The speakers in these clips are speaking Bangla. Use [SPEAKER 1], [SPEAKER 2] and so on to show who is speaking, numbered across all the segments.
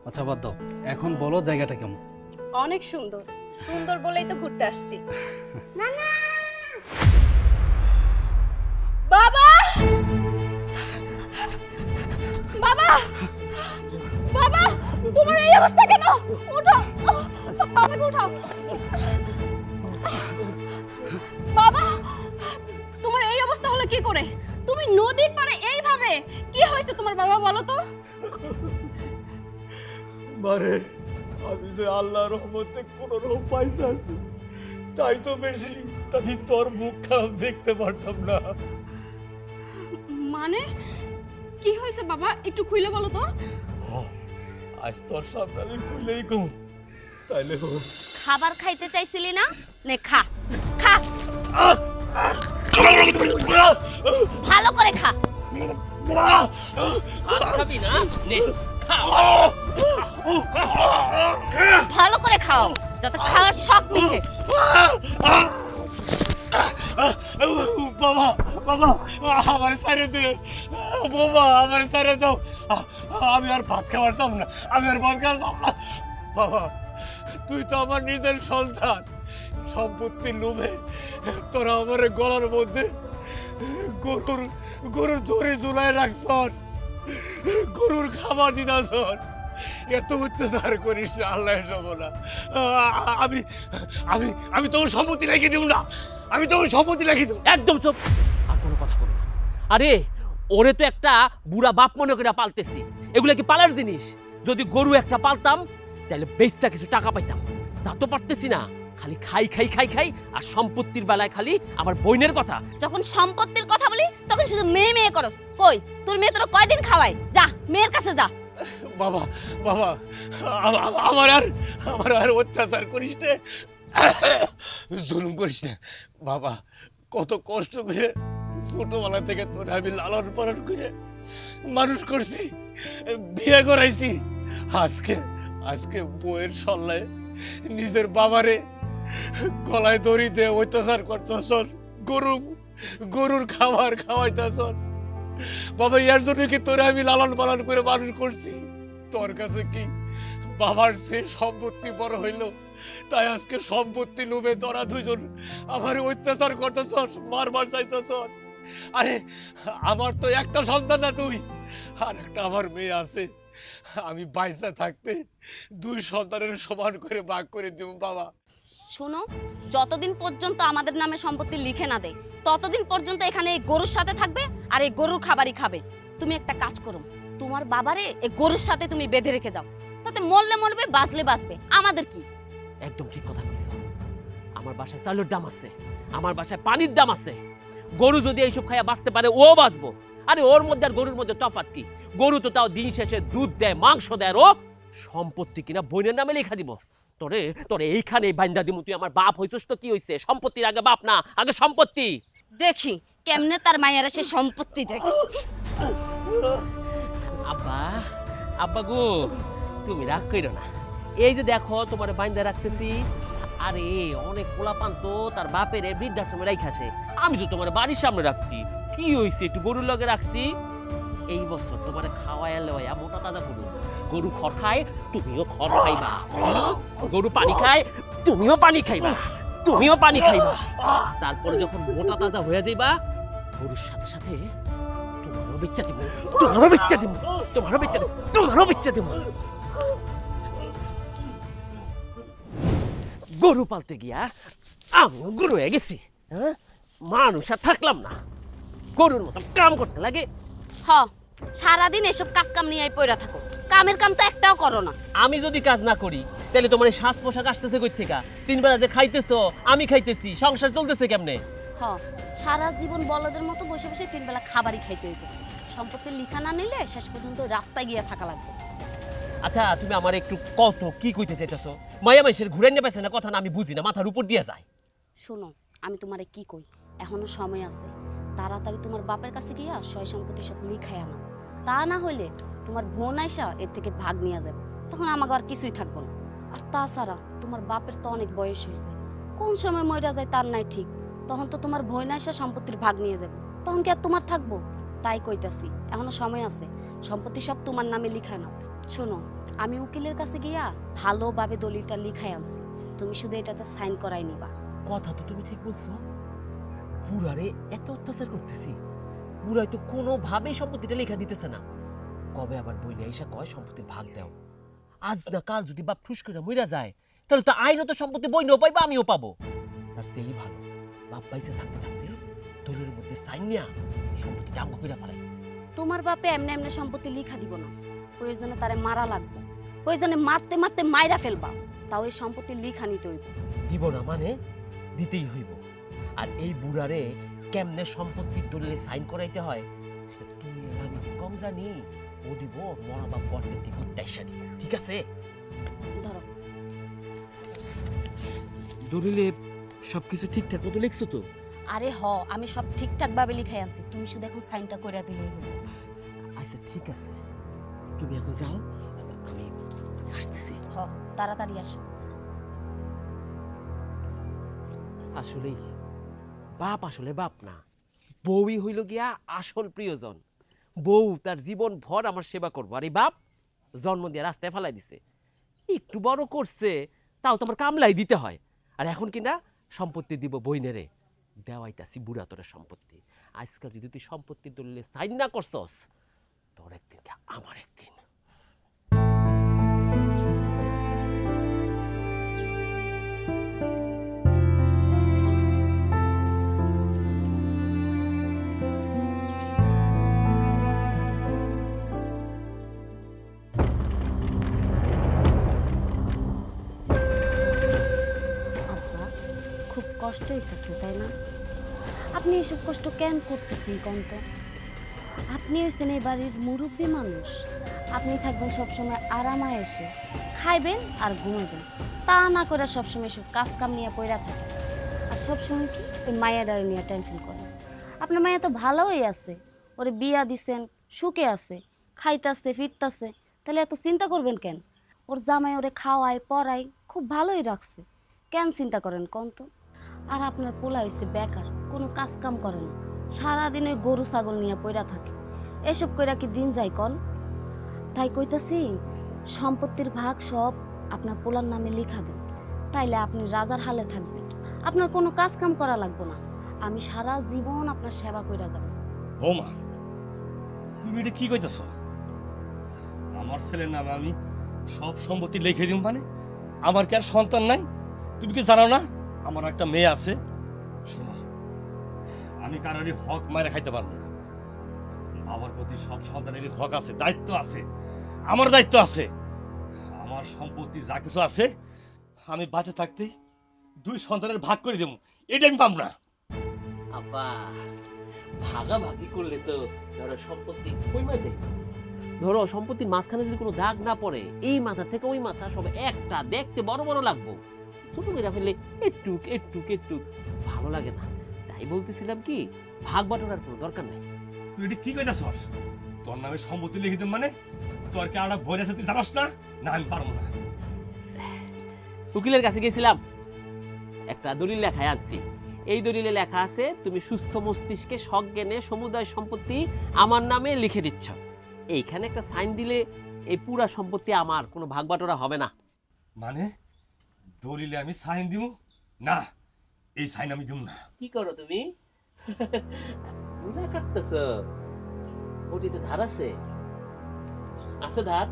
[SPEAKER 1] আচ্ছা বাদ দাও, এখন বলো জায়গাটা কেমন?
[SPEAKER 2] অনেক সুন্দর, সুন্দর বলেই তো ঘুরতে আসছি। বাবা, বাবা, বাবা, তোমার এই অবস্থা কেন? উঠো, বাবাকে উঠাও। বাবা, তোমার এই অবস্থা হলো কি করে? তুমি নদীর পাড়ে এইভাবে কি হয়েছে তোমার? বাবা বলো তো।
[SPEAKER 3] মারে, আমি যে আল্লাহর রহমতে কোনো রকম পয়সা আছে, তাই তো বেশি, তাই তোর মুখ খারাপ দেখতে পারতাম না।
[SPEAKER 2] মানে কি হয়েছে বাবা, একটু খুলে বলো তো।
[SPEAKER 3] আজ তোর সামনে আমি খুলেই কম, তাইলে
[SPEAKER 2] খাবার খাইতে চাইছিলি না? নে খা, খা, ভালো করে খা।
[SPEAKER 4] খাবি না? নে
[SPEAKER 2] ভালো করে খাও যাতে খাওয়ার শখ মিটে।
[SPEAKER 3] বাবা, বাবা, আমার ছেড়ে দে বাবা, আমার ছেড়ে দাও। আমি আর ভাত খাওয়ার চাম না, আমি আর ভাত খাওয়ার চাম না। বাবা, তুই তো আমার নিজের সন্তান, সম্পত্তির লোভে তোরা আমার গলার মধ্যে গরুর দড়ি ঝুলায় রাখছ, গরুর খাবার দিতাছ, এত অত্যাচার করিস না, আল্লাহ না। আমি আমি আমি তোর সম্পত্তি রেখে দেব না, আমি তোর সম্পত্তি রেখে দেব।
[SPEAKER 4] একদম চুপ, আর কোনো কথা বলবো না। আরে ওরে তো একটা বুড়া বাপ মনে করে পালতেছি, এগুলা কি পালার জিনিস? যদি গরু একটা পালতাম তাহলে বেচা কিছু টাকা পাইতাম, তা তো পারতেছি না। খালি খাই খাই খাই খাই, আর সম্পত্তির বেলায় খালি আমার বোনের কথা।
[SPEAKER 2] যখন সম্পত্তির কথা বলি তখন শুধু মেয়ে মেয়ে করস। কই তোর মেয়ে তোর কয়দিন খাওয়ায়? যা মেয়ের কাছে যা।
[SPEAKER 3] বাবা, বাবা, আমার আর অত্যাচার করিস না, জুলুম করিস না। বাবা, কত কষ্ট করে ছোটবেলা থেকে তোর আমি লালন পালন করে মানুষ করছি, বিয়ে করাইছি। আজকে আজকে বইয়ের সল্লায় নিজের বাবারে গলায় দড়ি দিয়ে অত্যাচার করতেছ, গরুর খাবার খাওয়াইতেছ। বাবা, ইয়ার জন্য কি তোরে আমি লালন পালন করে মানুষ করছি? তোর কাছে কি বাবার সে সম্পত্তি বড় হইল, তাই আজকে সম্পত্তি লোভে তোরা দুজন আমার অত্যাচার করতেছস, মারবার চাইতেছ? আরে আমার তো একটা সন্তান না তুই, আর একটা আমার মেয়ে আছে। আমি বাইসা থাকতে দুই সন্তানের সমান করে ভাগ করে দেব। বাবা
[SPEAKER 2] শোনো, যতদিন পর্যন্ত আমাদের নামে সম্পত্তি লিখে না দেয় ততদিন পর্যন্ত এখানে এই গরুর সাথে থাকবে আর এই গরুর খাবারই খাবে। তুমি একটা কাজ করো, তোমার বাবারে এই গরুর সাথে তুমি বেঁধে রেখে যাও, তাতে মরলে মরবে বাঁচলে বাঁচবে, আমাদের কি?
[SPEAKER 4] একদম ঠিক কথা কইছো। আমার বাসায় চালের দাম আছে, আমার বাসায় পানির দাম আছে। গরু যদি এইসব খাইয়া বাঁচতে পারে ও বাঁচবো। আরে ওর মধ্যে আর গরুর মধ্যে তফাৎ কি? গরু তো তাও দিন শেষে দুধ দেয়, মাংস দেয়, ও সম্পত্তি কিনা বোনের নামে লেখা দিব। তোরে তোরে এইখানে বাইন্দা দিমু। তুই আমার বাপ হইছস তো কি হইছে? সম্পত্তির আগে বাপ না, আগে সম্পত্তি।
[SPEAKER 2] দেখি কেমনে তার মায়েরা সে সম্পত্তি দেখে।
[SPEAKER 4] আব্বা, আব্বা গো, তুমি রাগ কইরো না। এই যে দেখো তোমার বাইন্দা রাখতেছি। আরে অনেক পোলাপান তো তার বাপের বৃদ্ধাশ্রমে রাইখাছে, আমি তো তোমার বাড়ির সামনে রাখছি। কি হইছে? একটু গরুর লগে রাখছি। এই বছর তোমার খাওয়াইয়া লেওয়াইয়া মোটা তাজা করু। গরু খড় খায়, তুমিও খড় খাইবা। গরু পানি খায়, তুমিও পানি খাইবা, তুমিও পানি খাইবা। তারপরে যখন মোটা তাজা হয়ে যাইবা, গরুর সাথে সাথে তোমারও বাচ্চা দিব, তোমারও বাচ্চা দিব, তোমারও বাচ্চা দিব, তোমারও বাচ্চা দিব। গরু পালতে গিয়া আমিও গরু হয়ে গেছি। হ্যাঁ, মানুষ আর থাকলাম না, গরুর মতো কাম করতে লাগে।
[SPEAKER 2] হ, সারাদিন এসব কাজ কাম নিয়ে পড়া থাকো, কামের কাম তো একটাও করো না।
[SPEAKER 4] আমি যদি কাজ না করি তাহলে তোমার শ্বাস পোশাক আসতেছে কই থেকে? তিন বেলা যে খাইতেছো, আমি খাইতেছি, সংসার চলতেছে কেমনে?
[SPEAKER 2] হ, সারা জীবন বলদের মতো বসে বসে তিন বেলা খাবারই খাইতে হইব। সম্পত্তির লিখা না নিলে শেষ পর্যন্ত রাস্তায় গিয়ে থাকা লাগবে।
[SPEAKER 4] আচ্ছা তুমি আমার একটু কত কি কইতে চাইতেছো? মায়া মাইশের ঘুরে নিয়ে পাইছে না কথা না, আমি বুঝি না, মাথার উপর দিয়ে যায়।
[SPEAKER 2] শোনো, আমি তোমারে কি কই, এখনো সময় আছে। তাড়াতাড়ি তোমার বাপের কাছে গিয়া সয় সম্পত্তি সব লিখাই আনো। তা না হইলে তোমার বোন আইসা এর থেকে ভাগ নিয়ে যাবে, তখন আমাকে আর কিছুই থাকবো না। আর তাছাড়া তোমার বাপের তো অনেক বয়স হয়েছে, কোন সময় মইরা যায় তার নাই ঠিক। তখন তো তোমার বোন আইসা সম্পত্তির ভাগ নিয়ে যাবে, তখন কি আর তোমার থাকবো? তাই কইতাছি এখনো সময় আছে, সম্পত্তি সব তোমার নামে লিখা নাও। শোনো, আমি উকিলের কাছে গিয়া ভালোভাবে দলিলটা লিখাই আনছি, তুমি শুধু এটাতে সাইন করাই নিবা।
[SPEAKER 4] কথা তো তুমি ঠিক বলছো, বুড়ারে এত অত্যাচার করতেছি, বুড়াই তো কোনোভাবেই সম্পত্তিটা লেখা দিতেছে না। কবে আবার বইলে এসে কয় সম্পত্তির ভাগ দাও, আজ না কাল যদি বাপ ঠুস করে মইরা যায় তাহলে তো আইনত সম্পত্তি বইনেও পাইবা আমিও পাবো। তার সেই ভালো বাপ পাইছে থাকতে থাকতে দলিলের মধ্যে সাইন নিয়া সম্পত্তিটা আঙ্গ করে ফেলাই।
[SPEAKER 2] তোমার বাপে এমনি এমনি সম্পত্তি লিখা দিব না, প্রয়োজনে তারে মারা লাগবে, প্রয়োজনে মারতে মারতে মাইরা ফেলবা, তাও এই সম্পত্তি লিখা নিতে হইব।
[SPEAKER 4] দিব না মানে দিতেই হইব। আর এই বুড়ারে কেমনে সম্পত্তির দলিলে সাইন করাইতে হয় সেটা তুমি আর আমি কম জানি। ও দিব মরা বাপ করতে দিব টাইসা দিব, ঠিক আছে?
[SPEAKER 2] ধরো।
[SPEAKER 4] দলিলে সবকিছু ঠিকঠাক মতো লিখছো তো?
[SPEAKER 2] আরে আমি সব ঠিকঠাক ভাবে লিখাই আনছি, তুমি শুধু এখন সাইনটা করে দিলেই হলো।
[SPEAKER 4] আচ্ছা ঠিক আছে, তুমি এখন যাও, আমি আসতেছি।
[SPEAKER 2] তাড়াতাড়ি আসো।
[SPEAKER 4] আসলেই বাপ আসলে বাপ না, বউই হইল গিয়া আসল প্রিয়জন। বউ তার জীবন ভর আমার সেবা করবো, আর এই বাপ জন্ম দিয়ে রাস্তায় ফেলাই দিছে। একটু বড় করছে তাও তোমার কামলাই দিতে হয়, আর এখন কিনা সম্পত্তি দিব বইনেরে দেওয়াইতাছি বুড়া তোর সম্পত্তি। আজকাল যদি তুই সম্পত্তির দলিলে সাইন না করছস, তোর একদিন আমার একদিন।
[SPEAKER 2] আব্বা, খুব কষ্ট হইতেছে তাই না? আপনি এসব কষ্ট কেন করতেছেন কোন তো? আপনি হচ্ছেন এই বাড়ির মুরব্বী মানুষ, আপনি থাকবেন সবসময় আরামায় এসে খাইবেন আর ঘুমাবেন, তা না করে সবসময় সব কাজ কাম নিয়ে পড়া থাকেন, আর সবসময় কি ওই মায়াডারে নিয়ে টেনশন করেন। আপনার মায়া তো ভালোই আছে, ওরে বিয়া দিছেন, সুখে আছে, খাইতাছে ফিরতাছে, তাহলে এত চিন্তা করবেন কেন? ওর জামাই ওরে খাওয়ায় পড়ায় খুব ভালোই রাখছে, কেন চিন্তা করেন কোন তো? আর আপনার পোলা হয়েছে বেকার, কোনো কাজ কাম করে না, সারাদিন ওই গরু ছাগল নিয়ে পড়া থাকে, এসব কইরা কি দিন যায় কন? তাই কইতাছি সম্পত্তির ভাগ সব আপনার পোলার নামে লিখা দেন, তাইলে আপনি রাজার হালে থাকবেন, আপনার কোনো কাজ কাম করা লাগবে না, আমি সারা জীবন আপনার সেবা কইরা যাব।
[SPEAKER 3] বৌমা, তুমি এটা কি কইতাছ? আমার ছেলের নামে আমি সব সম্পত্তি লিখে দিব মানে? আমার কি আর সন্তান নাই? তুমি কি জানো না আমার একটা মেয়ে আছে? শোনো, আমি কারোরই হক মারে খাইতে পারবো না। বাবার প্রতি সব সন্তানেরই হক আছে, দায়িত্ব আছে, আমার দায়িত্ব আছে। আমার সম্পত্তি যা কিছু আছে আমি বাঁচে থাকতেই দুই সন্তানের ভাগ করে দেবো, এটা আমি পাব না।
[SPEAKER 4] আব্বা, ভাগাভাগি করলে তো ধরো সম্পত্তি কইমা যায়। ধরো সম্পত্তির মাঝখানে যদি কোনো দাগ না পড়ে, এই মাথা থেকে ওই মাথা সব একটা দেখতে বড় বড় লাগবো, ছোট মেয়েরা ফেললে একটুক একটুক একটুক ভালো লাগে না। তাই বলতেছিলাম কি, ভাগ বাটোয়ারার কোনো দরকার নেই।
[SPEAKER 3] তুই এটা কি কইতাছস? তোর নামে সম্পত্তি লিখে দেব মানে? তোর কি আড়া ভয় আছে তুই জানাস না? না আমি পারবো না।
[SPEAKER 4] উকিলের কাছে গেছিলাম, একটা দলিল লেখায় আসছি। এই দলিলে লেখা আছে তুমি সুস্থ মস্তিষ্কে সজ্ঞানে সমুদায় সম্পত্তি আমার নামে লিখে দিচ্ছ। এইখানে একটা সাইন দিলে এই পুরা সম্পত্তি আমার, কোনো ভাগ বাটোয়ারা হবে না।
[SPEAKER 3] মানে দলিলে আমি সাইন দিব না? এই সাইন আমি দিব না।
[SPEAKER 4] কি করো তুমি? গুণা কাটতেছ? ওটিতে ধার আছে? আছে ধার?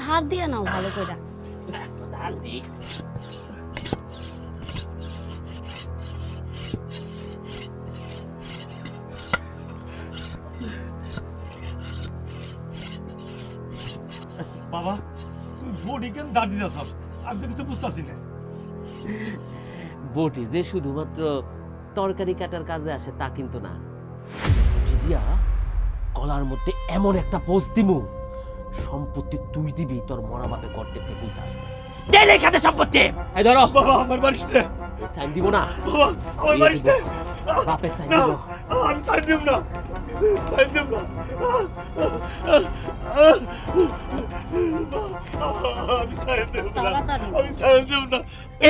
[SPEAKER 2] ধার দিয়ে নাও ভালো কইরা।
[SPEAKER 4] ধার দি।
[SPEAKER 3] বাবা, তুই বডি কেন দাঁড় দিতেছস? আমি তো কিছু বুঝতেছি না।
[SPEAKER 4] বটি যে শুধুমাত্র তরকারি কাটার কাজে আসে তা কিন্তু না। বটি দিয়া গলার মধ্যে এমন একটা পোজ দিমু, সম্পত্তি তুই দিবি তোর মরা বাপে গর্তে থেকে উঠে আসবে। দে লেখাতে সম্পত্তি। এই ধরো
[SPEAKER 3] বাবা, আমার বাড়িতে
[SPEAKER 4] সাইন দিব না।
[SPEAKER 3] বাবা, আমার বাড়িতে
[SPEAKER 4] বাপের সাইন
[SPEAKER 3] না,
[SPEAKER 4] দিব।
[SPEAKER 3] আমি সাইন দিব না, সাইন দিব না। আমি সাইন দিব না,
[SPEAKER 2] তাড়াতাড়ি।
[SPEAKER 3] আমি সাইন দিব না।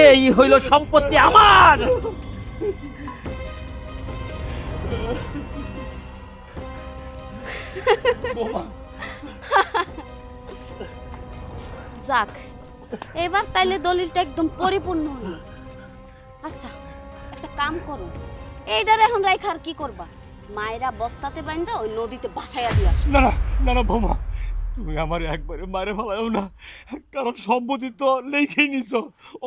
[SPEAKER 4] এই হইল সম্পত্তি আমার।
[SPEAKER 3] বোমা,
[SPEAKER 2] যাক, এবার তাইলে দলিলটা একদম পরিপূর্ণ হলো। আচ্ছা একটা কাম করো, এইটার এখন রাইখা আর কি করবা? মায়েরা বস্তাতে বাইন্দা ওই নদীতে ভাসাইয়া দিয়ে আসো।
[SPEAKER 3] না না না না বৌমা, তুমি আমার একবারে মারে ফেলাও না, কারণ সম্পত্তি তো লেখেই নিছ।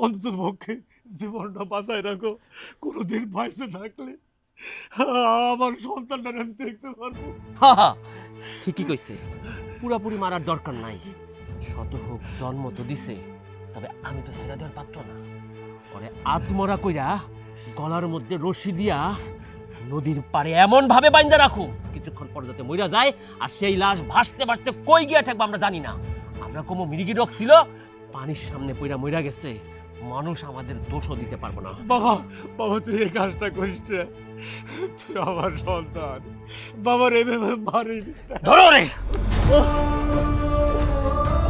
[SPEAKER 3] অন্তত পক্ষে জীবনটা বাঁচায় রাখো, কোনোদিন বাইসে থাকলে আমার সন্তানটা আমি দেখতে পারবো।
[SPEAKER 4] ঠিকই কইছে, পুরাপুরি মারার দরকার নাই। শত হোক জন্ম তো দিছে, তবে আমি তো ছাইরা দেওয়ার পাত্র না। ওরে আত্মরা কইরা গলার মধ্যে রশি দিয়া নদীর পাড়ে এমন ভাবে বাইন্দা রাখুম কিছুক্ষণ পর যাতে মইরা যায়, আর সেই লাশ ভাসতে ভাসতে কই গিয়া থাকবো আমরা জানি না। আমরা কোনো মিরিগি রোগ ছিল, পানির সামনে পইরা মইরা গেছে, মানুষ আমাদের দোষও দিতে পারবো না।
[SPEAKER 3] বাবা বাবা, তুই এই কাজটা করিস না, তুই আমার সন্তান। বাবার এভাবে মারিস না।
[SPEAKER 4] ধরো রে!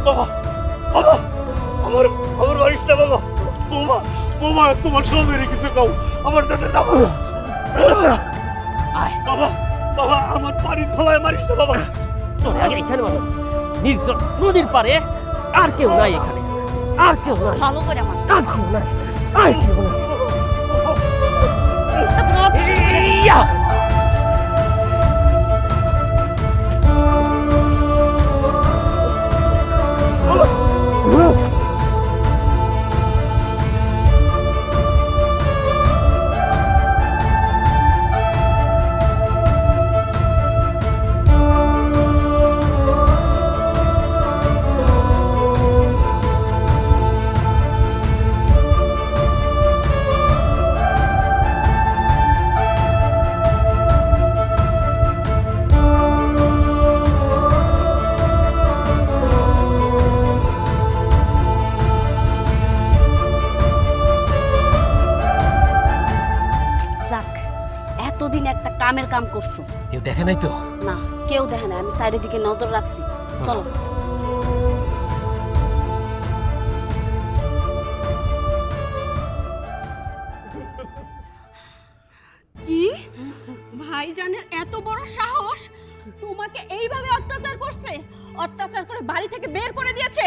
[SPEAKER 3] বাবা বাবা, আমার আমার মারিস না বাবা। বৌমা বৌমা, তোমার সব মেরে কিছু কাউ আমার দাদা যাবো।
[SPEAKER 4] আয়
[SPEAKER 3] বাবা বাবা, আমার বাড়ির ভাবায় মারিস না বাবা।
[SPEAKER 4] তোরে আগে এখানে মারো, নির্জন নদীর পাড়ে আর কেউ নাই এখানে, আর কেউ নাই,
[SPEAKER 2] ভালো করে আমার
[SPEAKER 4] আর কেউ নাই, আর কেউ নাই।
[SPEAKER 2] তারপর অপশন করে
[SPEAKER 4] ইয়া!
[SPEAKER 2] যাক, এতদিন একটা কামের কাম করছো।
[SPEAKER 4] কেউ দেখে নাই তো?
[SPEAKER 2] না, কেউ দেখে না, আমি সাইডের দিকে নজর রাখছি। চলো।
[SPEAKER 5] কি ভাইজানের এত বড় সাহস, তোমাকে এইভাবে অত্যাচার করছে? অত্যাচার করে বাড়ি থেকে বের করে দিয়েছে?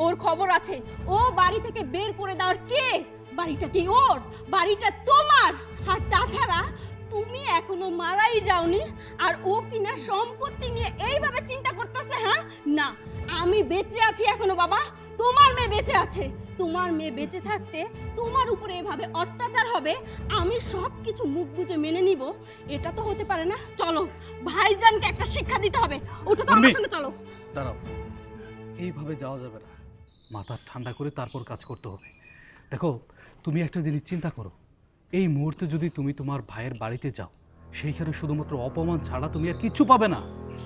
[SPEAKER 5] ওর খবর আছে, ও বাড়ি থেকে বের করে দেওয়ার কে? বাড়িটা কি ওর? বাড়িটা তোমার। আর তাছাড়া তুমি এখনো মারাই যাওনি, আর ও কিনা সম্পত্তি নিয়ে এইভাবে চিন্তা করতেছে। হ্যাঁ না, আমি বেঁচে আছি এখনো বাবা, তোমার মেয়ে বেঁচে আছে। তোমার মেয়ে বেঁচে থাকতে তোমার উপরে এভাবে অত্যাচার হবে, আমি সব কিছু মুখ বুজে মেনে নিব? এটা তো হতে পারে না। চলো, ভাইজানকে একটা শিক্ষা দিতে হবে। ওঠো তো আমার সঙ্গে, চলো।
[SPEAKER 1] দাঁড়াও, এইভাবে যাওয়া যাবে না, মাথা ঠান্ডা করে তারপর কাজ করতে হবে। দেখো, তুমি একটা জিনিস চিন্তা করো, এই মুহূর্তে যদি তুমি তোমার ভাইয়ের বাড়িতে যাও, সেইখানে শুধুমাত্র অপমান ছাড়া তুমি আর কিচ্ছু পাবে না,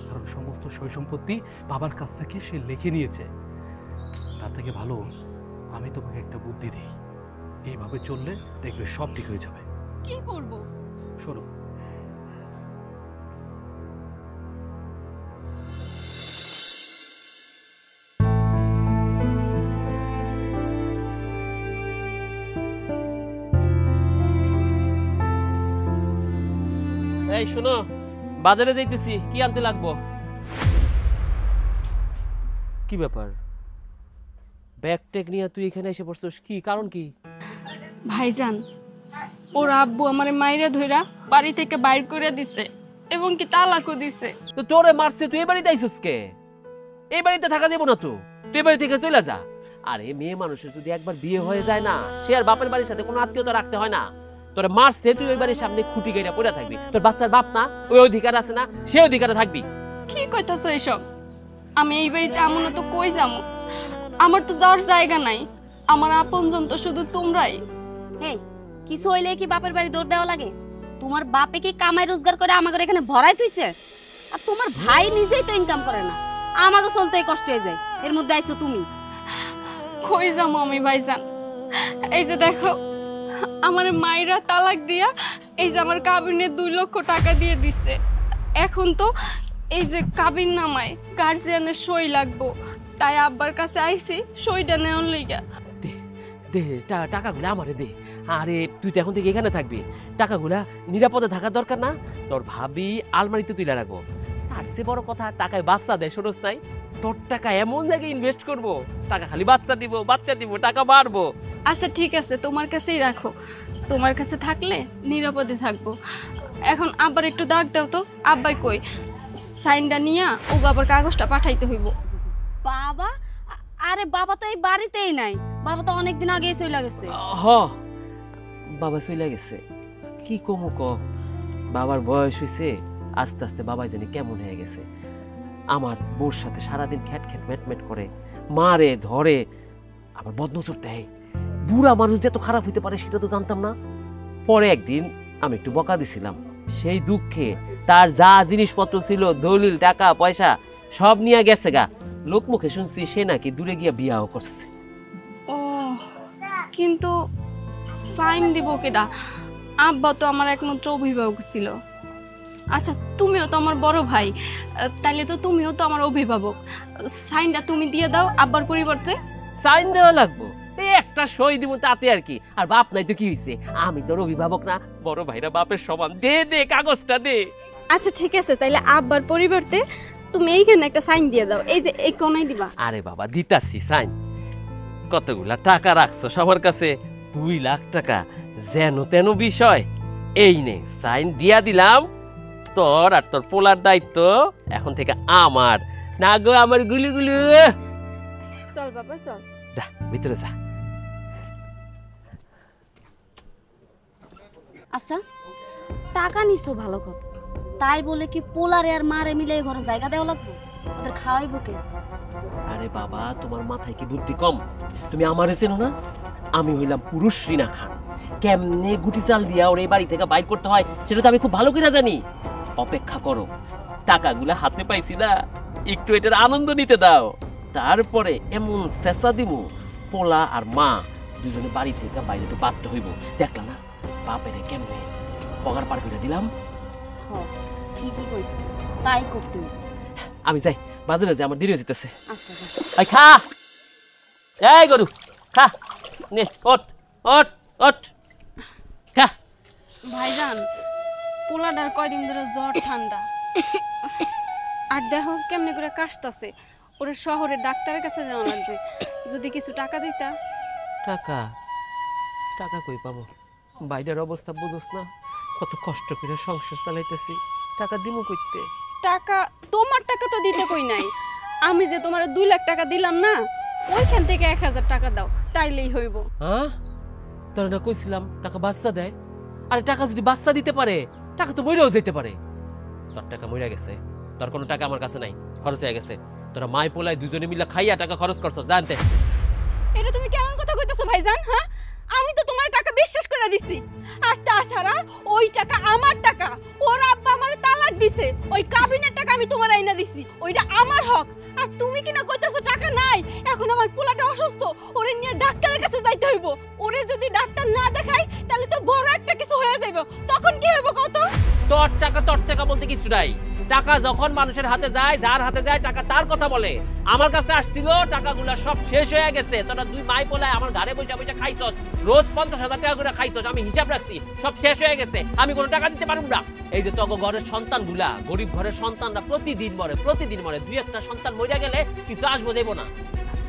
[SPEAKER 1] কারণ সমস্ত সয় সম্পত্তি বাবার কাছ থেকে সে লিখে নিয়েছে। তার থেকে ভালো আমি তোমাকে একটা বুদ্ধি দিই, এইভাবে চললে দেখবে সব ঠিক হয়ে যাবে।
[SPEAKER 5] কি করব?
[SPEAKER 1] শোনো,
[SPEAKER 4] এই শোনো, বাজারে যাইতেছি, কি আনতে লাগবো? কি ব্যাপার, ব্যাগ ট্যাগ নিয়ে তুই এখানে এসে পড়ছিস, কি কারণ? কি
[SPEAKER 5] ভাইজান, ওর আব্বু আমারে মাইরা ধইরা বাড়ি থেকে বাইর করে দিছে, এবং কি তালাকও দিছে।
[SPEAKER 4] তো তোরে মারছে, তুই এই বাড়িতে আইসিস কে? এই বাড়িতে থাকা যাবো না তো, তুই এই বাড়ি থেকে চলে যা। আরে মেয়ে মানুষের যদি একবার বিয়ে হয়ে যায় না, সে আর বাপের বাড়ির সাথে কোনো আত্মীয়তা রাখতে হয় না। তোরে মারছে, তুই ওই বাড়ির সামনে খুঁটি গাইরা পড়ে থাকবি। তোর বাচ্চার বাপ না, ওই অধিকার আছে না, সে অধিকারে থাকবি।
[SPEAKER 5] কি কইতাছো এসব? আমি এই বাড়িতে এমন তো কই যাবো? আমার তো যাওয়ার জায়গা নাই। আমার আপনজন তো শুধু তোমরাই।
[SPEAKER 2] এই, কিছু হইলে কি বাপের বাড়ি দৌড় দেওয়া লাগে? তোমার বাপে কি কামাই রোজগার করে আমাদের এখানে ভরাই থইছে? আর তোমার ভাই নিজেই তো ইনকাম করে না, আমাকে চলতেই কষ্ট হয়ে যায়, এর মধ্যে আইছো তুমি।
[SPEAKER 5] কই যাবো আমি ভাইজান? এই যে দেখো, আমার মায়েরা তালাক দিয়া এই যে আমার কাবিনে 2 লক্ষ টাকা দিয়ে দিছে। এখন তো এই যে কাবিন নামায় গার্জিয়ানের সই লাগবো, তাই আব্বার কাছে আইছি সইটা নেওয়ার লইগা।
[SPEAKER 4] দে দে, টাকাগুলো আমারে দে। আরে তুই তো এখন থেকে এখানে থাকবি, টাকাগুলা নিরাপদে থাকার দরকার না? তোর ভাবি আলমারিতে তুলে রাখবো। তার চেয়ে বড় কথা, টাকায় বাচ্চা দেয়, শোনস নাই? তোর টাকা এমন জায়গায় ইনভেস্ট করব, টাকা খালি বাচ্চা দিব, টাকা বাড়বো।
[SPEAKER 5] আচ্ছা ঠিক আছে, তোমার কাছেই রাখো। তোমার কাছে থাকলে নিরাপদে থাকবো। এখন আবার একটু দাগ দাও তো, আব্বাই কই? সাইনটা নিয়া ও আবার কাগজটা পাঠাইতে হইব।
[SPEAKER 2] বাবা আরে বাবা তো এই বাড়িতেই নাই, বাবা তো অনেকদিন আগেই চলে গেছে।
[SPEAKER 4] হ, বাবা চলে গেছে। কি কমু ক, বাবার বয়স হয়েছে, আস্তে আস্তে বাবাই জানি কেমন হয়ে গেছে। আমার বউর সাথে সারাদিন খ্যাট খ্যাট ম্যাট করে, মারে ধরে, আবার বদনজর দেয়। বুড়া মানুষ যে এত খারাপ হইতে পারে সেটা তো জানতাম না। পরে একদিন আমি একটু বকা দিছিলাম, সেই দুঃখে তার যা জিনিসপত্র ছিল, দলিল টাকা পয়সা সব নিয়ে গেছে গা। লোক মুখে শুনছি সে নাকি দূরে গিয়া বিয়াও করছে।
[SPEAKER 5] ও, কিন্তু সাইন দিব কেডা? আব্বা তো আমার একমাত্র অভিভাবক ছিল। আচ্ছা তুমিও তো আমার বড় ভাই, তাইলে তো তুমিও তো আমার অভিভাবক। সাইনটা তুমি দিয়ে দাও আব্বার পরিবর্তে।
[SPEAKER 4] সাইন দেওয়া লাগবো? এই একটা সই দিব তাতে আর কি। আর বাপ নাই তো কি হইছে, আমি তোর অভিভাবক না? বড় ভাইরা বাপের সমান। দে দে কাগজটা দে।
[SPEAKER 5] আচ্ছা ঠিক আছে, তাইলে আব্বার পরিবর্তে তুমি এইখানে একটা সাইন দিয়ে দাও। এই যে এই কোণায় দিবা।
[SPEAKER 4] আরে বাবা দিতাছি সাইন। কতগুলা টাকা রাখছো সবার কাছে, 2 লাখ টাকা, যেন তেন বিষয়। এই নে সাইন দিয়া দিলাম। তোর আর তোর পোলার দায়িত্ব এখন থেকে আমার। না গো আমার গুলি।
[SPEAKER 5] চল বাবা চল।
[SPEAKER 4] যা ভিতরে যা।
[SPEAKER 2] আচ্ছা টাকা নিছো ভালো কথা, তাই বলে কি পোলারে আর মারে মিলে এই ঘরে জায়গা দেওয়া লাগবে? ওদের খাওয়াইবো কে?
[SPEAKER 4] আরে বাবা তোমার মাথায় কি বুদ্ধি কম? তুমি আমারে চেনো না? আমি হইলাম পুরুষ রিনা খান। কেমনে গুটি চাল দিয়া ওর এই বাড়ি থেকে বাইর করতে হয় সেটা তো আমি খুব ভালো করে জানি। অপেক্ষা করো, টাকাগুলা হাতে পাইছি না, একটু এটার আনন্দ নিতে দাও। তারপরে এমন চেঁচা দিব, পোলা আর মা দুজনে বাড়ি থেকে বাইরে তো বাধ্য হইব। দেখলা না বাপেরে কেমনে পগার পার করে দিলাম।
[SPEAKER 2] হ ঠিকই কইছে, তাই করতে হবে।
[SPEAKER 4] আমি যাই বাজারে, যাই আমার দেরি হয়ে যেতেছে।
[SPEAKER 2] আচ্ছা যা।
[SPEAKER 4] এই খা, এই গরু খা, নে ওঠ ওঠ ওঠ খা।
[SPEAKER 5] ভাইজান, পোলাডার কয়দিন ধরে জ্বর ঠান্ডা, আর দেখো কেমনে করে কাশতাছে। ওরে শহরে ডাক্তারের কাছে যাওয়া লাগবে। যদি কিছু টাকা দিতা।
[SPEAKER 4] টাকা টাকা কই পাবো? বাইরের অবস্থা বুঝোস না, কত কষ্ট করে সংসার চালাইতেছি। টাকা দিমু কইতে?
[SPEAKER 5] টাকা, তোমার টাকা তো দিতে কই নাই। আমি যে তোমার 2 লাখ টাকা দিলাম না, ওইখান থেকে 1000 টাকা দাও, তাইলেই হইব।
[SPEAKER 4] হ্যাঁ তোর না কইছিলাম টাকা বাচ্চা দেয়। আরে টাকা যদি বাচ্চা দিতে পারে, টাকা তো মইরাও যেতে পারে। তোর টাকা মইরা গেছে, তোর কোনো টাকা আমার কাছে নাই, খরচ হয়ে গেছে। তোরা মাই পোলাই দুজনে মিলে খাইয়া টাকা খরচ করছস জানতে।
[SPEAKER 5] এটা তুমি কেমন কথা কইতাছো ভাইজান? হ্যাঁ, আমি তো তোমার টাকা বিশ্বাস করে দিছি। আর তাছাড়া ওই টাকা আমার টাকা। ওর আব্বা আমার তালাক দিছে, ওই কাবিনের টাকা আমি তোমার আইনা দিছি, ওইটা আমার হক। আর তুমি কিনা কইতাছো টাকা নাই। এখন আমার পোলাটা অসুস্থ, ওরে নিয়ে ডাক্তারের কাছে যাইতে হইব। ওরে যদি ডাক্তার না দেখাই তাহলে তো বড় একটা কিছু হয়ে যাবে। তখন কি হবে কত?
[SPEAKER 4] তোর টাকা বলতে কিছু নাই। টাকা যখন মানুষের হাতে যায়, যার হাতে যায় টাকা তার কথা বলে। আমার কাছে আসছিল, টাকাগুলো সব শেষ হয়ে গেছে। তোরা 2 মাই পোলায় আমার ঘরে বসে বসে খাইছস, রোজ 50,000 টাকা করে খাইছস। আমি হিসাব রাখছি, সব শেষ হয়ে গেছে। আমি কোনো টাকা দিতে পারব না। এই যে তোর ঘরের সন্তানগুলা, গরিব ঘরের সন্তানরা প্রতিদিন মরে। 2 একটা সন্তান মরে গেলে কিছু আসবো দেবো না।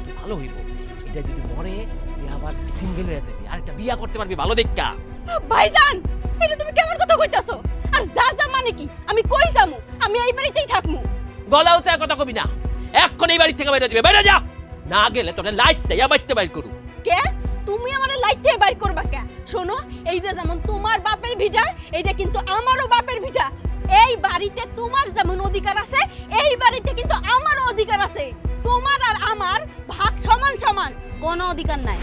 [SPEAKER 4] তুই ভালো হইব, এটা যদি মরে তুই আবার সিঙ্গেল হয়ে যাবি, আরেকটা বিয়া করতে পারবি ভালো দেখা।
[SPEAKER 5] ভাইজান, এটা তুমি কেমন কথা কইতাছো? আর যা মানে কি? আমি কই যামু? আমি এই বাড়িতেই থাকমু।
[SPEAKER 4] গলা উঁচা কথা কবি না, এখন এই বাড়ি থেকে বাইরে যাবে। বাইরে যা, না গেলে তোর লাইটটা বাইতে বাইর করু।
[SPEAKER 5] কে? তুমি আমারে লাইট থেকে বাইর করবা কে? শোনো, এইটা যেমন তোমার বাপের ভিটা, এইটা কিন্তু আমারও বাপের ভিটা। এই বাড়িতে তোমার যেমন অধিকার আছে, এই বাড়িতে কিন্তু আমারও অধিকার আছে। তোমার আর আমার ভাগ সমান সমান।
[SPEAKER 2] কোনো অধিকার নাই।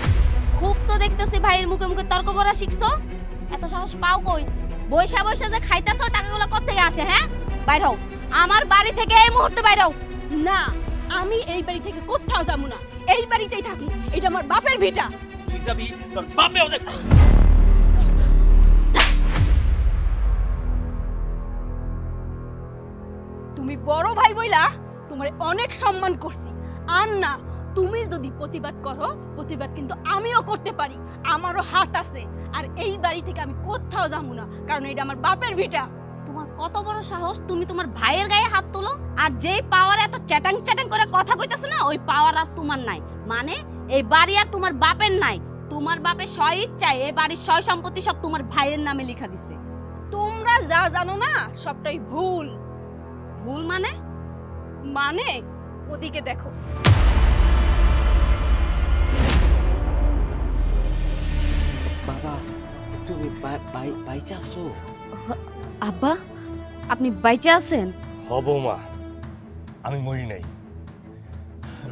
[SPEAKER 2] খুব তো দেখতেছি ভাইয়ের মুখে মুখে তর্ক করা শিখছো। এত সাহস পাও কই? বৈশা বৈশা যে খাইতেছো, টাকাগুলো কোত্থেকে আসে? হ্যাঁ, বাইর হও আমার বাড়ি থেকে এই মুহূর্তে, বাইর হও।
[SPEAKER 5] না, আমি এই বাড়ি থেকে কোথাও যাবো না, এই বাড়িতেই থাকি। এটা আমার বাপের ভিটা।
[SPEAKER 4] তুই যাবি, তোর বাপেও যাবে।
[SPEAKER 5] তুমি বড় ভাই বইলা তোমার অনেক সম্মান করছি। আর না, তুমি যদি প্রতিবাদ করো, প্রতিবাদ কিন্তু আমিও করতে পারি, আমারও হাত আছে। আর এই বাড়ি থেকে আমি কোথাও যাবো না, কারণ এটা আমার বাপের ভিটা।
[SPEAKER 2] তোমার কত বড় সাহস তুমি তোমার ভাইয়ের গায়ে হাত তোলো? আর যেই পাওয়ার এত চ্যাটাং চ্যাটাং করে কথা কইতাছো না, ওই পাওয়ার আর তোমার নাই। মানে এই বাড়ি আর তোমার বাপের নাই। তোমার বাপের সয় ইচ্ছায় এই বাড়ির সয় সম্পত্তি সব তোমার ভাইয়ের নামে লেখা দিছে।
[SPEAKER 5] তোমরা যা জানো না সবটাই ভুল।
[SPEAKER 2] ভুল মানে?
[SPEAKER 5] মানে ওদিকে দেখো।
[SPEAKER 4] বাবা তুমি বাইচা আছো?
[SPEAKER 2] আব্বা আপনি বাইচে আছেন?
[SPEAKER 3] হব মা, আমি মরি নাই।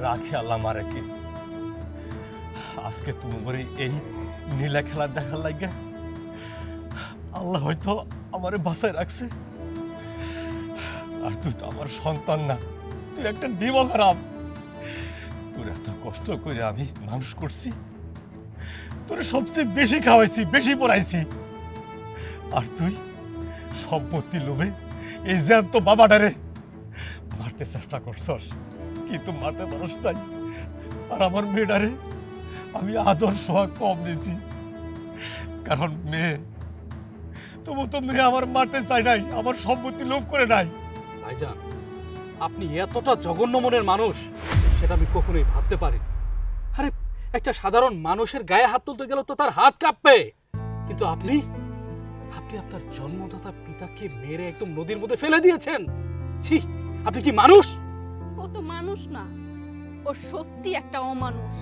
[SPEAKER 3] রাখে আল্লাহ মারে কি। আজকে তুমি করে এই নীলা খেলা দেখার লাগে আল্লাহ হয়তো আমারে বাঁচায় রাখছে। আর তুই তো আমার সন্তান না, তুই একটা ডিম খারাপ। তোর এত কষ্ট করে আমি মানুষ করছি, তোর সবচেয়ে বেশি খাওয়াইছি, বেশি পড়াইছি। আর তুই সম্পত্তি লোভে এই জ্যান্ত বাবাটারে মারতে চেষ্টা করছস, কিন্তু মারতে পারস নাই। আর আমার মেয়েটারে আমি আদর সোহাগ কম দিয়েছি, কারণ মেয়ে। তবু তো মেয়ে আমার মারতে চাই নাই, আমার সম্পত্তি লোভ করে নাই।
[SPEAKER 1] ভাইজান, আপনি এতটা জঘন্য মনের মানুষ সেটা আমি কখনোই ভাবতে পারি। আরে একটা সাধারণ মানুষের গায়ে হাত তুলতে গেল তো তার হাত কাঁপবে, কিন্তু আপনি আপনার জন্মদাতা পিতাকে মেরে একদম নদীর মধ্যে ফেলে দিয়েছেন। ছি, আপনি কি মানুষ?
[SPEAKER 5] ও তো মানুষ না, ও সত্যি একটা অমানুষ।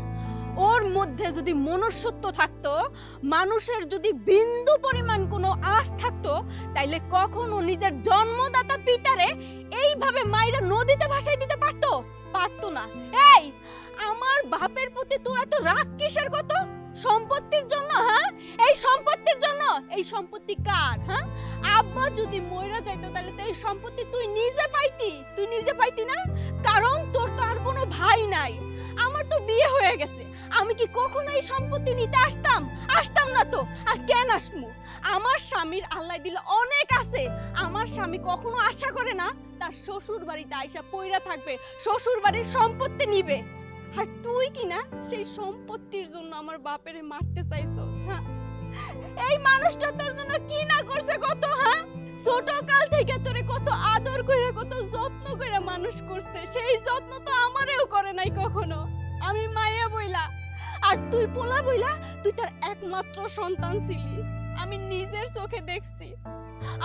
[SPEAKER 5] ওর মধ্যে যদি মনুষ্যত্ব থাকতো, মানুষের যদি বিন্দু পরিমাণ কোনো আশ থাকতো, তাইলে কখনো নিজের জন্মদাতা পিতারে এইভাবে মাইরা নদীতে ভাসাই দিতে পারতো? পারতো না। এই আমার বাপের প্রতি তোর এত রাগ কিসের? কত সম্পত্তির জন্য? হ্যাঁ, এই সম্পত্তির জন্য। এই সম্পত্তি কার? হ্যাঁ, আব্বা যদি মইরা যাইতো তাহলে তো এই সম্পত্তি তুই নিজে পাইতি না? কারণ তোর তো আর কোনো ভাই নাই। আমার তো বিয়ে হয়ে গেছে, আমি কি কখনো এই সম্পত্তি নিতে আসতাম না তো। আর কেন আসমু? আমার স্বামীর আল্লাহ দিলে অনেক আছে। আমার স্বামী কখনো আশা করে না তার শ্বশুর বাড়িতে আইসা পইরা থাকবে, শ্বশুর বাড়ির সম্পত্তি নিবে। আর তুই কি না সেই সম্পত্তির জন্য আমার বাপেরে মারতে চাইছস? হ্যাঁ, এই মানুষটা তোর জন্য কি না করছে কত। হ্যাঁ, ছোট কাল থেকে তোরে কত আদর কইরা কত যত্ন কইরা মানুষ করছে, সেই যত্ন তো আমারেও করে নাই কখনো। আমি মাইয়া বইলা আর তুই পোলা বইলা, তুই তার একমাত্র সন্তান ছিলি। আমি নিজের চোখে দেখছি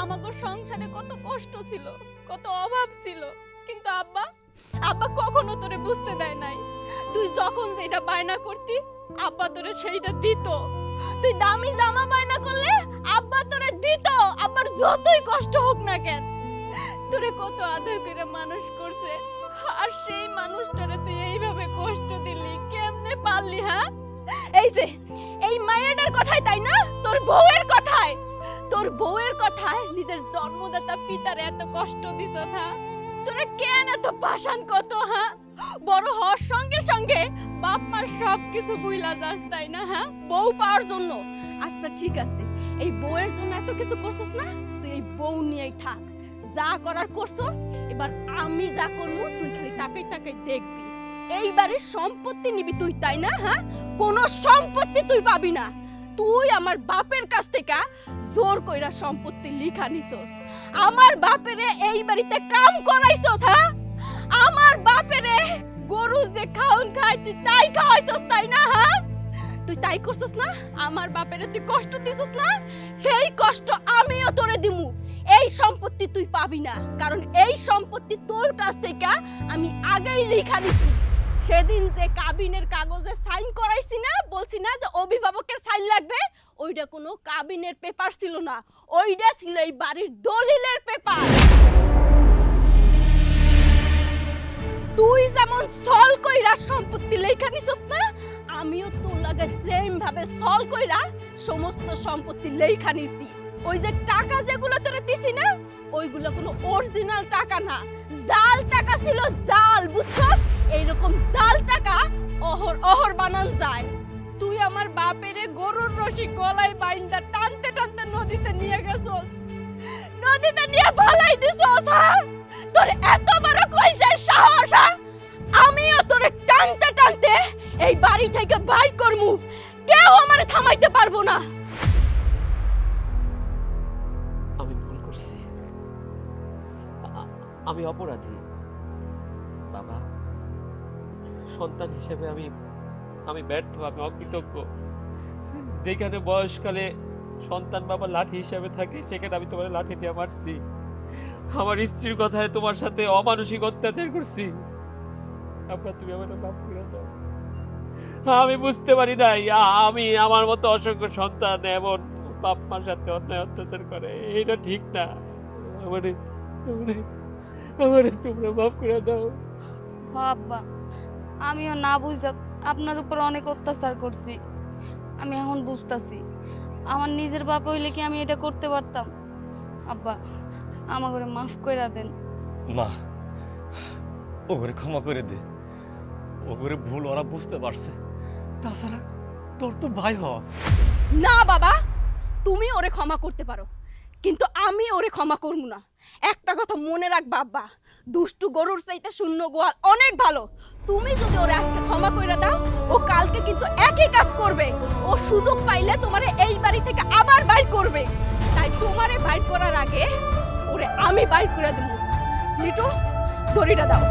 [SPEAKER 5] আমাদের সংসারে কত কষ্ট ছিল, কত অভাব ছিল, কিন্তু আব্বা কখনো তোরে বুঝতে দেয় নাই। তুই যখন যেটা বায়না করতি আব্বা তোরে সেইটা দিত। তুই দামি জামা বায়না করলে আব্বা তোরে দিত, আব্বার যতই কষ্ট হোক না কেন। তোরে কত আদর করে মানুষ করছে, আর সেই মানুষটারে তুই এইভাবে কষ্ট দিলি, কেমনে পারলি? হ্যাঁ, এই যে এই মায়ের কথাই তাই না, তোর বউয়ের কথায় নিজের জন্মদাতা পিতারে এত কষ্ট দিছস। হ্যাঁ, তোরে কেন এত পাষাণ কত? হ্যাঁ, বড় হওয়ার সঙ্গে সঙ্গে বাপ মার সবকিছু ভুইলা যাস তাই না? হ্যাঁ, বউ পাওয়ার জন্য। আচ্ছা ঠিক আছে, এই বউয়ের জন্য এত কিছু করছস না, তুই এই বউ নিয়েই থাক। যা করার করছস, এবার আমি যা করবো তুই খালি তাকাই দেখবি। এই বাড়ির সম্পত্তি নিবি তুই তাই না? হ্যাঁ, কোনো সম্পত্তি তুই পাবি না। তুই আমার বাপের কাছ থেকে জোর কইরা সম্পত্তি লিখা নিছস, আমার বাপেরে এই বাড়িতে কাম করাইছস। হ্যাঁ, আমার বাপেরে গরু যে খাওন খায় তুই তাই খাওয়াইছস তাই না? হ্যাঁ, তুই তাই করছস না, আমার বাপেরে তুই কষ্ট দিছস না, সেই কষ্ট আমিও তোরে দিমু। এই সম্পত্তি তুই পাবি না, কারণ এই সম্পত্তি তোর কাছ থেকে আমি আগেই লিখা নিছি। সেদিন যে কাবিনের কাগজে সাইন করাইছি না, বলছি না যে অভিভাবকের সাইন লাগবে, ওইটা কোনো কাবিনের পেপার ছিল না, ওইটা ছিল এই বাড়ির দলিলের পেপার। তুই যেমন সল কইরা সম্পত্তি লেখা নিছস না, আমিও তোর লাগে সেম ভাবে সল কইরা সমস্ত সম্পত্তি লেখা নিছি। ওই যে টাকা যেগুলো তোরে দিছি না, ওইগুলো কোনো অরিজিনাল টাকা না, জাল টাকা ছিল, জাল। বুঝছস? এইরকম জাল টাকা অহর বানান যায়। তুই আমার বাপেরে গরুর রশি গলায় বাইন্দা টানতে টানতে নদীতে নিয়ে গেছস, নদীতে নিয়ে ভালাই দিছস। হ্যাঁ, তোর এত বড় কই যায় সাহস? আমিও তোরে টানতে টানতে এই বাড়ি থেকে বাইর করমু, কেউ আমারে থামাইতে পারবো না।
[SPEAKER 4] আমি ভুল করছি, আমি অপরাধী বাবা, সন্তান হিসেবে আমি ব্যর্থ, আমি অকৃতজ্ঞ। যেখানে বয়সকালে সন্তান বাবা লাঠি হিসেবে থাকে, সেখানে আমি তোমার লাঠি দিয়ে মারছি। আমার স্ত্রীর কথায় তোমার সাথে অমানসিক অত্যাচার করছি। আব্বা, তুমি আমার মাফ করে দাও। আমি বুঝতে পারি নাই আমি আমার মতো অসংখ্য সন্তান এমন বাপ মার সাথে অন্যায় অত্যাচার করে, এটা ঠিক না। আমারে তোমরা মাফ করে দাও।
[SPEAKER 2] হ আব্বা, আমিও না বুঝা আপনার উপর অনেক অত্যাচার করছি। আমি এখন বুঝতাছি আমার নিজের বাপ হইলে কি আমি এটা করতে পারতাম। আব্বা, আমাকে মাফ কইরা দেন।
[SPEAKER 3] মা, ওরে ক্ষমা করে দে। ওরে ভুল ওরা বুঝতে পারছে। তাছাড়া তোর তো ভাই হ।
[SPEAKER 5] না বাবা, তুমি ওরে ক্ষমা করতে পারো, কিন্তু আমি ওরে ক্ষমা করব না। একটা কথা মনে রাখ বাবা, দুষ্টু গরুর চাইতে শূন্য গোয়াল অনেক ভালো। তুমি যদি ওরে আজকে ক্ষমা কইরা দাও, ও কালকে কিন্তু একই কাজ করবে। ও সুযোগ পাইলে তোমারে এই বাড়ি থেকে আবার বাইর করবে। তাই তোমারে বাইর করার আগে ওরে আমি বাইর করে দেব। লিটু, দড়িটা দাও।